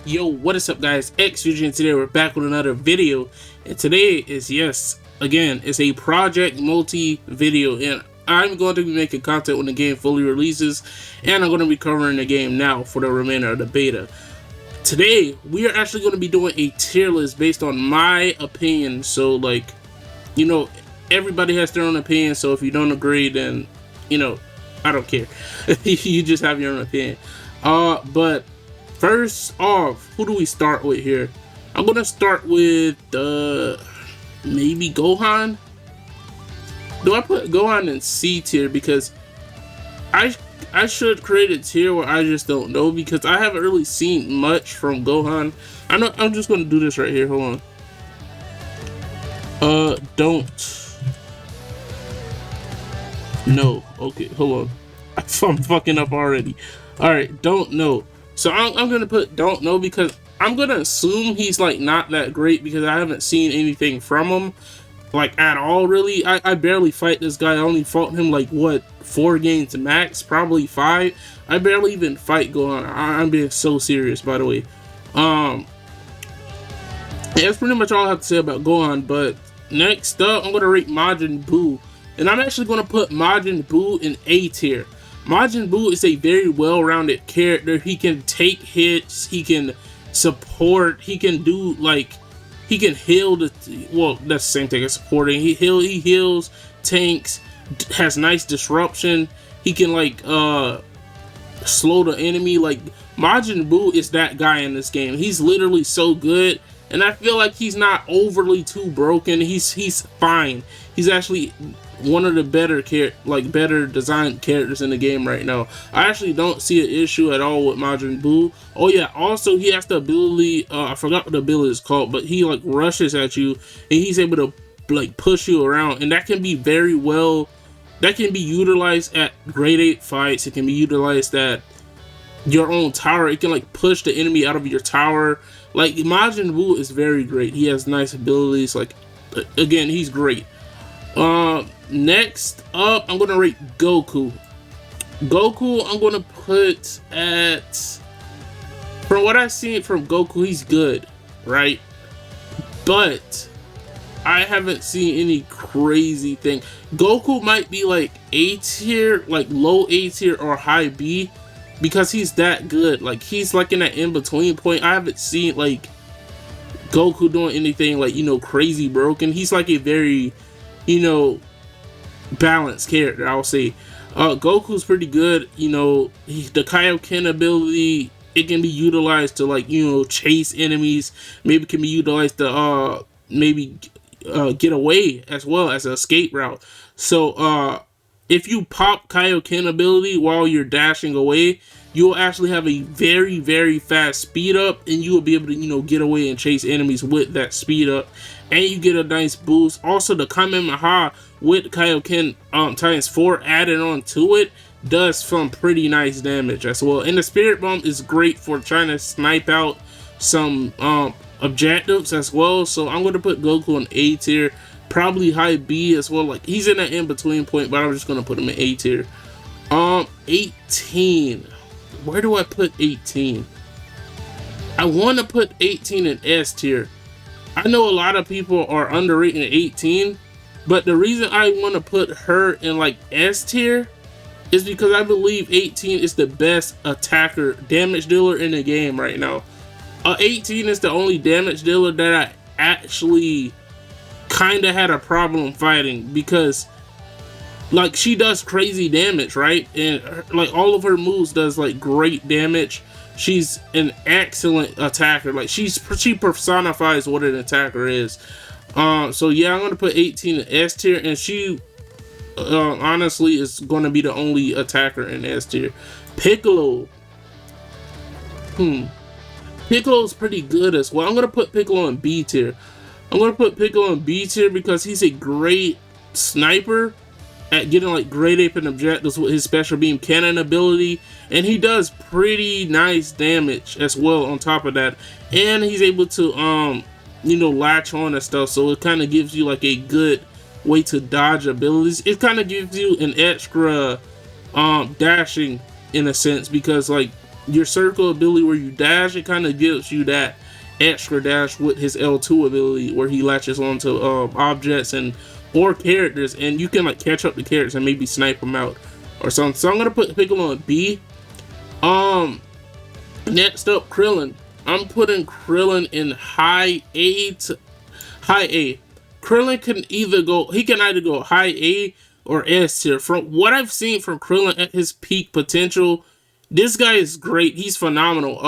Yo, what is up guys, Vegeta, and today we're back with another video, and today is, yes, again, it's a Project Multi video, and I'm going to be making content when the game fully releases, and I'm going to be covering the game now for the remainder of the beta. Today, we are actually going to be doing a tier list based on my opinion, so like, you know, everybody has their own opinion, so if you don't agree, then, you know, I don't care. You just have your own opinion. But first off, who do we start with here? I'm gonna start with maybe Gohan. Do I put Gohan in C tier because I should create a tier where I just don't know because I haven't really seen much from Gohan. I'm just gonna do this right here. Hold on. Don't. No. Okay, hold on. I'm fucking up already. Alright, don't know. So I'm gonna put don't know because I'm gonna assume he's like not that great because I haven't seen anything from him like at all really. I barely fight this guy. I only fought him like what, 4 games max, probably 5. I barely even fight Gohan. I'm being so serious, by the way. That's pretty much all I have to say about Gohan. But next up, I'm gonna rate Majin Buu. And I'm actually going to put Majin Buu in A tier. Majin Buu is a very well-rounded character. He can take hits, he can support, he can do like, he can heal the, well, that's the same thing as supporting. He heals, tanks, has nice disruption. He can like slow the enemy. Like Majin Buu is that guy in this game. He's literally so good. And I feel like he's not overly too broken. He's fine. He's actually one of the better designed characters in the game right now. I actually don't see an issue at all with Majin Buu. Oh yeah, also he has the ability, I forgot what the ability is called, but he like rushes at you and he's able to like push you around, and that can be very well, that can be utilized at grade 8 fights. It can be utilized at your own tower. It can like push the enemy out of your tower. Like Majin Buu is very great. He has nice abilities. Like again, he's great. Next up, I'm gonna rate Goku. Goku, I'm gonna put at, from what I've seen from Goku, he's good, right? But I haven't seen any crazy thing. Goku might be like A tier, like low A tier or high B, because he's that good. Like he's like in that in-between point. I haven't seen like Goku doing anything like, you know, crazy broken. He's like a very, you know, balanced character, I'll say. Goku's pretty good. You know, the Kaioken ability, it can be utilized to like, you know, chase enemies. Maybe it can be utilized to get away as well as an escape route. So if you pop Kaioken ability while you're dashing away, you'll actually have a very, very fast speed up, and you will be able to, you know, get away and chase enemies with that speed up, and you get a nice boost. Also, the Kamehameha with Kaioken times 4 added on to it does some pretty nice damage as well. And the Spirit Bomb is great for trying to snipe out some objectives as well. So I'm going to put Goku in A tier, probably high B as well. Like he's in that in-between point, but I'm just going to put him in A tier. 18. Where do I put 18? I want to put 18 in S tier. I know a lot of people are underrating 18, but the reason I want to put her in like S tier is because I believe 18 is the best attacker, damage dealer in the game right now. 18 is the only damage dealer that I actually kind of had a problem fighting, because like she does crazy damage, right? And like all of her moves does like great damage. She's an excellent attacker. Like she personifies what an attacker is. So yeah, I'm gonna put 18 in S tier, and she honestly is gonna be the only attacker in S tier. Piccolo. Piccolo's pretty good as well. I'm gonna put Piccolo in B tier. I'm gonna put Piccolo in B tier because he's a great sniper at getting like grade 8 objectives with his special beam cannon ability, and he does pretty nice damage as well on top of that, and he's able to you know, latch on and stuff, so it kind of gives you like a good way to dodge abilities. It kind of gives you an extra dashing in a sense, because like your circle ability where you dash, it kind of gives you that extra dash with his L2 ability where he latches onto objects and or characters, and you can like catch up the characters and maybe snipe them out or something. So I'm gonna put Piccolo on B. Next up, Krillin. I'm putting Krillin in high A to high A. Krillin can either go high A or S tier. From what I've seen from Krillin at his peak potential, this guy is great. He's phenomenal.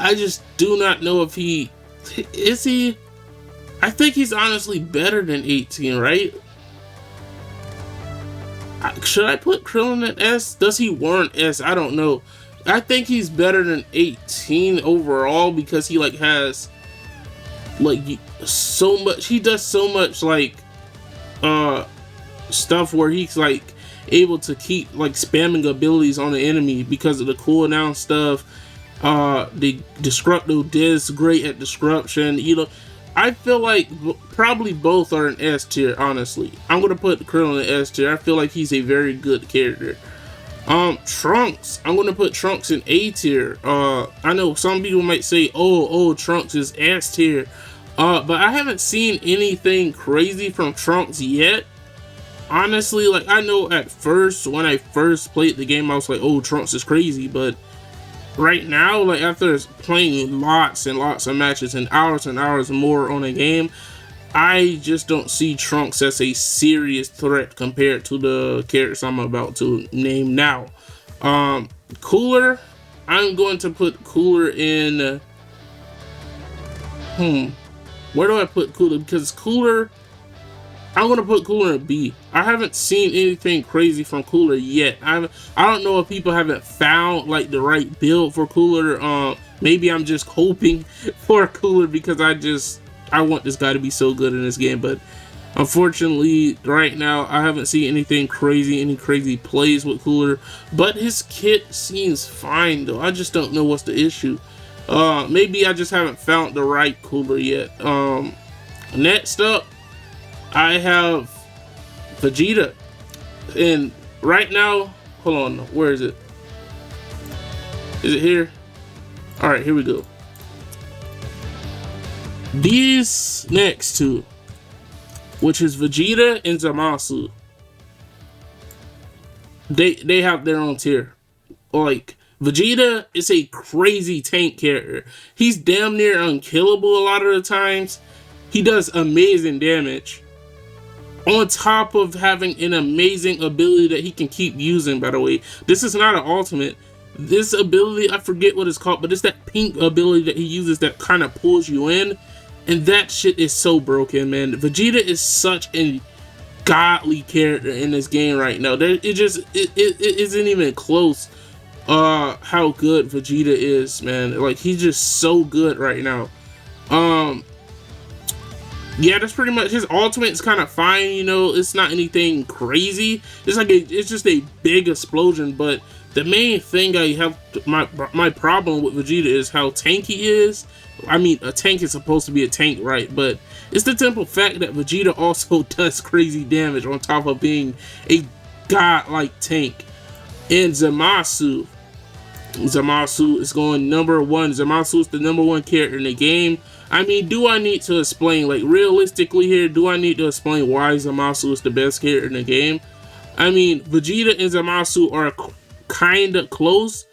I just do not know if is he. I think he's honestly better than 18, right? Should I put Krillin at S? Does he warrant S? I don't know. I think he's better than 18 overall because he like has like so much. He does so much like stuff where he's like able to keep like spamming abilities on the enemy because of the cooldown stuff. The Disrupto is great at disruption. You know, I feel like probably both are in S tier. Honestly, I'm gonna put Krillin in S tier. I feel like he's a very good character. Trunks. I'm gonna put Trunks in A tier. I know some people might say, "Oh, Trunks is S tier," but I haven't seen anything crazy from Trunks yet. Honestly, like I know at first when I first played the game, I was like, "Oh, Trunks is crazy," but right now, like after playing lots and lots of matches and hours more on a game, I just don't see Trunks as a serious threat compared to the characters I'm about to name now. Cooler, I'm going to put Cooler in. Where do I put Cooler? Because Cooler, I'm going to put Cooler in B. I haven't seen anything crazy from Cooler yet. I don't know if people haven't found like the right build for Cooler. Maybe I'm just hoping for Cooler because I want this guy to be so good in this game, but unfortunately right now I haven't seen anything crazy, any crazy plays with Cooler, but his kit seems fine though. I just don't know what's the issue. Maybe I just haven't found the right Cooler yet. Next up, I have Vegeta, and right now, hold on, where is it? Is it here? All right, here we go. These next two, which is Vegeta and Zamasu, they have their own tier. Like Vegeta is a crazy tank character. He's damn near unkillable a lot of the times. He does amazing damage. On top of having an amazing ability that he can keep using, by the way. This is not an ultimate. This ability, I forget what it's called, but it's that pink ability that he uses that kind of pulls you in. And that shit is so broken, man. Vegeta is such a godly character in this game right now. It isn't even close how good Vegeta is, man. Like, he's just so good right now. Yeah, that's pretty much his ultimate. Is kind of fine, you know. It's not anything crazy. It's like it's just a big explosion. But the main thing I have my problem with Vegeta is how tanky he is. I mean, a tank is supposed to be a tank, right? But it's the simple fact that Vegeta also does crazy damage on top of being a god-like tank. And Zamasu is going number one. Zamasu is the number one character in the game. I mean, do I need to explain, like, realistically here, do I need to explain why Zamasu is the best character in the game? I mean, Vegeta and Zamasu are kind of close,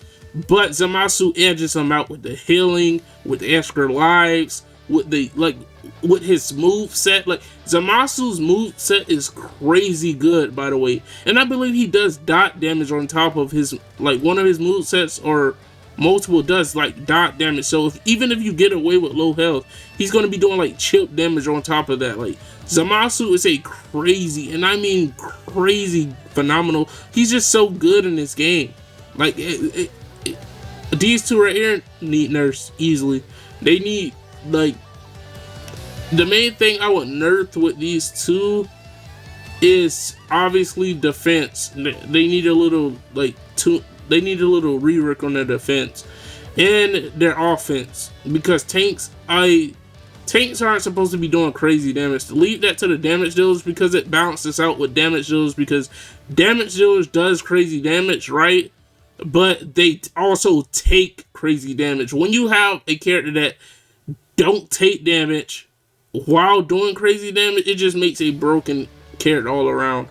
but Zamasu edges him out with the healing, with the extra lives, with the, like, with his move set. Like, Zamasu's move set is crazy good, by the way. And I believe he does dot damage on top of his, like, one of his move sets or multiple does like dot damage. So even if you get away with low health, he's going to be doing like chip damage on top of that. Like, Zamasu is a crazy, and I mean crazy, phenomenal. He's just so good in this game. Like, these two right here need nerfs easily. They need, like, the main thing I would nerf with these two is obviously defense. They need a little, like, they need a little rework on their defense and their offense, because tanks aren't supposed to be doing crazy damage. Leave that to the damage dealers, because it balances out with damage dealers, because damage dealers does crazy damage, right? but they also take crazy damage. When you have a character that don't take damage while doing crazy damage, it just makes a broken character all around.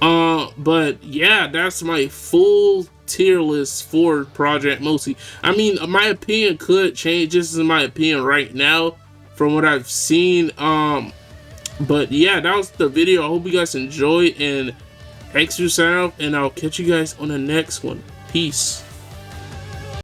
But yeah, that's my full tier list for Project Mosi. I mean, my opinion could change. This is my opinion right now from what I've seen. But yeah, that was the video. I hope you guys enjoyed and exercise, and I'll catch you guys on the next one. Peace.